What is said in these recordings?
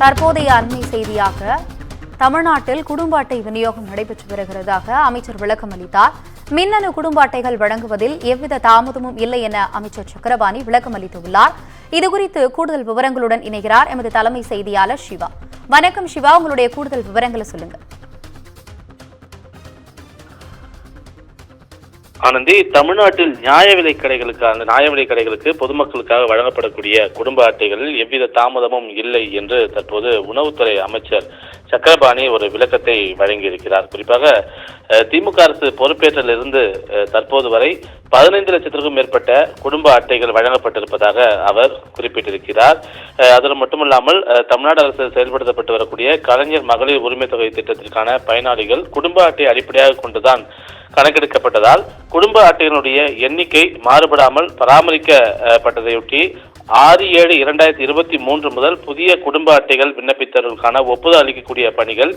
தற்போதைய அண்மை செய்தியாக தமிழ்நாட்டில் குடும்ப அட்டை விநியோகம் நடைபெற்று வருகிறதாக அமைச்சர் விளக்கம் அளித்தார். மின்னணு குடும்ப அட்டைகள் வழங்குவதில் எவ்வித தாமதமும் இல்லை என அமைச்சர் சக்கரபாணி விளக்கம் அளித்துள்ளார். இதுகுறித்து கூடுதல் விவரங்களுடன் இணைகிறார் எமது தலைமை செய்தியாளர் சிவா. வணக்கம் சிவா, உங்களுடைய கூடுதல் விவரங்களை சொல்லுங்க. ஆனந்தி, தமிழ்நாட்டில் நியாய விலைக் கடைகளுக்கு பொதுமக்களுக்காக வழங்கப்படக்கூடிய குடும்ப அட்டைகளில் எவ்வித தாமதமும் இல்லை என்று தற்போது உணவுத்துறை அமைச்சர் சக்கரபாணி ஒரு விளக்கத்தை வழங்கியிருக்கிறார். குறிப்பாக திமுக அரசு பொறுப்பேற்றிலிருந்து தற்போது வரை 15 லட்சத்திற்கும் மேற்பட்ட குடும்ப அட்டைகள் வழங்கப்பட்டிருப்பதாக அவர் குறிப்பிட்டிருக்கிறார். அது மட்டுமல்லாமல் தமிழ்நாடு அரசு செயல்படுத்தப்பட்டு வரக்கூடிய கலைஞர் மகளிர் உரிமை தொகை திட்டத்திற்கான பயனாளிகள் குடும்ப அட்டை அடிப்படையாக கொண்டுதான் கணக்கெடுக்கப்பட்டதால் குடும்ப அட்டையினுடைய எண்ணிக்கை மாறுபடாமல் பராமரிக்கப்பட்டதையொட்டி 6/7/2023 முதல் புதிய குடும்ப அட்டைகள் விண்ணப்பித்தவர்களுக்கான ஒப்புதல் அளிக்கக்கூடிய பணிகள்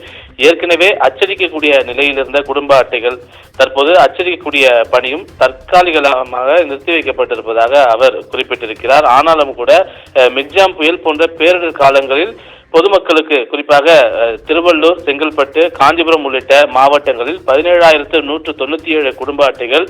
ஏற்கனவே அச்சடிக்கக்கூடிய நிலையில் இருந்த குடும்ப அட்டைகள் தற்போது அச்சடிக்கக்கூடிய பணியும் தற்காலிகமாக நிறுத்தி வைக்கப்பட்டிருப்பதாக அவர் குறிப்பிட்டிருக்கிறார். ஆனாலும் கூட மிக்ஜாம் புயல் போன்ற பேரிடர் காலங்களில் பொதுமக்களுக்கு குறிப்பாக திருவள்ளூர், செங்கல்பட்டு, காஞ்சிபுரம் உள்ளிட்ட மாவட்டங்களில் 17,197 குடும்ப அட்டைகள்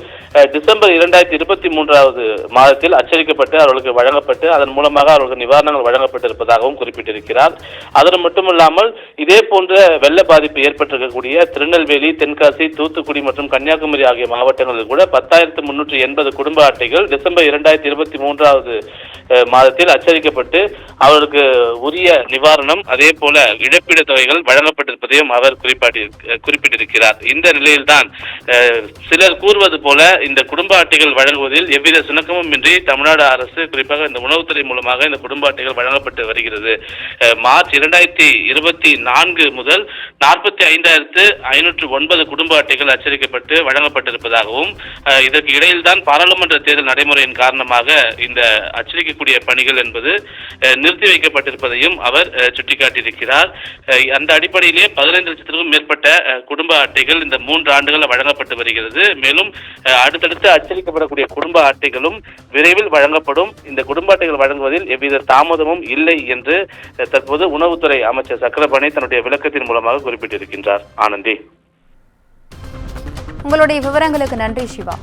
டிசம்பர் 2023 மாதத்தில் அச்சடிக்கப்பட்டு அவர்களுக்கு வழங்கப்பட்டு அதன் மூலமாக அவர்களுக்கு நிவாரணங்கள் வழங்கப்பட்டிருப்பதாகவும் குறிப்பிட்டிருக்கிறார். அதன் மட்டுமல்லாமல் இதே போன்ற வெள்ள பாதிப்பு ஏற்பட்டிருக்கக்கூடிய திருநெல்வேலி, தென்காசி, தூத்துக்குடி மற்றும் கன்னியாகுமரி ஆகிய மாவட்டங்களில் கூட 10,380 குடும்ப அட்டைகள் டிசம்பர் 2023 மாதத்தில் அச்சடிக்கப்பட்டு அவர்களுக்கு உரிய நிவாரணம் அதே போல இழப்பீடு தொகைகள் வழங்கப்பட்டிருப்பதையும் அவர் குறிப்பிட்டிருக்கிறார். இந்த நிலையில்தான் சிலர் கூறுவது போல இந்த குடும்ப அட்டைகள் வழங்குவதில் எவ்வித சுணக்கமும் இன்றி தமிழ்நாடு அரசு குறிப்பாக இந்த உணவுத்துறை மூலமாக இந்த குடும்ப அட்டைகள் வழங்கப்பட்டு வருகிறது. மார்ச் 2024 முதல் 45,509 குடும்ப அட்டைகள் அச்சடிக்கப்பட்டு வழங்கப்பட்டிருப்பதாகவும் இதற்கு இடையில்தான் பாராளுமன்ற தேர்தல் நடைமுறையின் காரணமாக இந்த அச்சடிக்கக்கூடிய பணிகள் என்பது நிறுத்தி வைக்கப்பட்டிருப்பதையும் அவர் சுட்டிக்காட்டியிருக்கிறார். அந்த அடிப்படையிலே 15 லட்சத்திற்கும் மேற்பட்ட குடும்ப அட்டைகள் இந்த 3 ஆண்டுகளில் வழங்கப்பட்டு வருகிறது. மேலும் அடுத்தடுத்து அச்சடிக்கப்படக்கூடிய குடும்ப அட்டைகளும் விரைவில் வழங்கப்படும். இந்த குடும்ப அட்டைகள் வழங்குவதில் எவ்வித தாமதமும் இல்லை என்று தற்போது உணவுத்துறை அமைச்சர் சக்கரபாணி தன்னுடைய விளக்கத்தின் மூலமாக குறிப்பிட்டிருக்கின்றார். ஆனந்தி, உங்களுடைய விவரங்களுக்கு நன்றி சிவா.